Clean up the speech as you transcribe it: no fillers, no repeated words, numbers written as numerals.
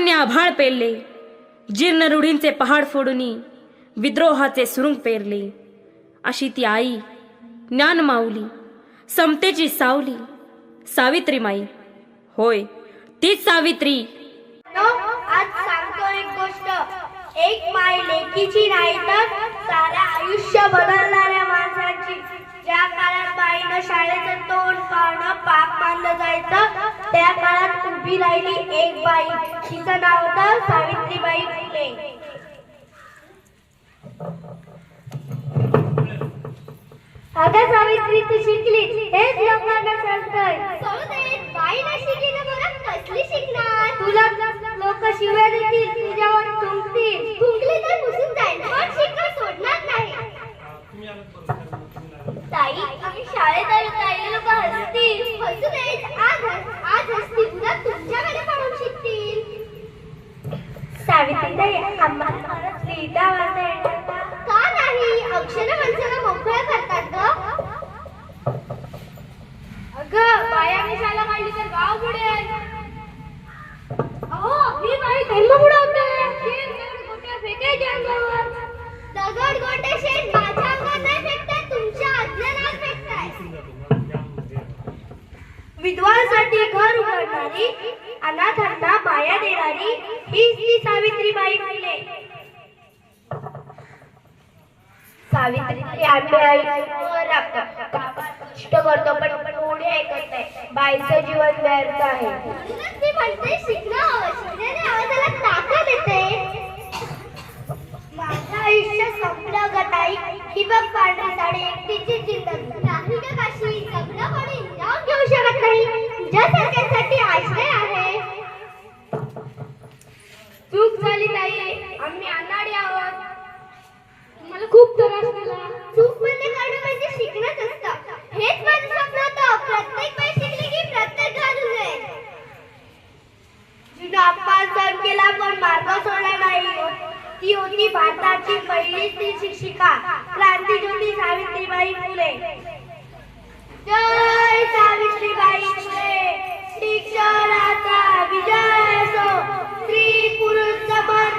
शून्य आभाळ पेरले, जीर्ण रूढींचे पहाड फोडूनी विद्रोहाचे सुरुंग पेरले. अशी ती आई, ज्ञान माऊली, समतेची सावली, सावित्री माई. होय, तीच सावित्री. आज सांगतो एक गोष्ट. एक माय लेकीची नाही तर सारे आयुष्य बदलणाऱ्या माणसाची. ज्या काळात बाईनं शाळेचं तोंड पाहणं पाप मानलं जायचं, त्या काळात उभी राहिली एक बाई. तिचं नाव होतं सावित्रीबाई फुले. अगं सावित्री, तू शिकली हेच लोकांना सांगतोय. बाई नाही शिकली तर बरं कसली शिकणार? तुला लोक शिव्या देतील, तुझ्यावर थुंकतील. थुंकली तर पुसून जाईल, पण शिकणं सोडणार नाही. ताई, आम्ही शाळेत आलो, ताई लोक हसतील. हसू देत, आज हसतील, उद्या तुमच्याकडे पाहून शिकतील. सावित्रीताई, आम्हाला परत लिहिता वाचता येणार का नाही? अक्षर माणसाला मोकळं करतात ग. अगं, बायाने शाळा काढली तर गाव बुडेल. अहो, आपली बाई धर्म बुडवते. गोट्या फेकायच्या अंगावर. दगड गोटे शेठ माझ्या अंगावर नाही फेकताय, तुमच्या आज्ञानावर फेकताय. विधवांसाठी घर उघडणारी, अनाथांना माया देणारी हीच ती सावित्रीबाई फुले. सावित्री आंबे आई कष्ट करतो पण कोणी ऐकत नाही. बाईचं जीवन व्यर्थ आहे. म्हणूनच ती म्हणते शिकणं हवं. शिकण्याने आवाजाला ताकद येते. माझं आयुष्य संपलं ग ताई. ही बघ पांढरी साडी, एकटीची जिंदगी. नाही ग काशी, जगणं कोणी जाऊन घेऊ शकत नाही. तुझ्यासारख्यांसाठी आश्रय आहे. चूक झाली ताई, आम्ही अनाडी आहोत. मला खूप त्रास झाला. चूक म्हणजे करणं म्हणजे शिकणंच असतं. हेच माझं स्वप्न होतं. प्रत्येक बाई शिकली की प्रत्येक घर उजेडेल. जिनं अपमान सहन केला पण मार्ग सोडला नाही, ती होती भारताची पहिली स्त्री शिक्षिका, क्रांतीज्योती सावित्रीबाई फुले. जय सावित्रीबाई फुले. शिक्षणाचा विजय असो. स्त्री पुरुष समान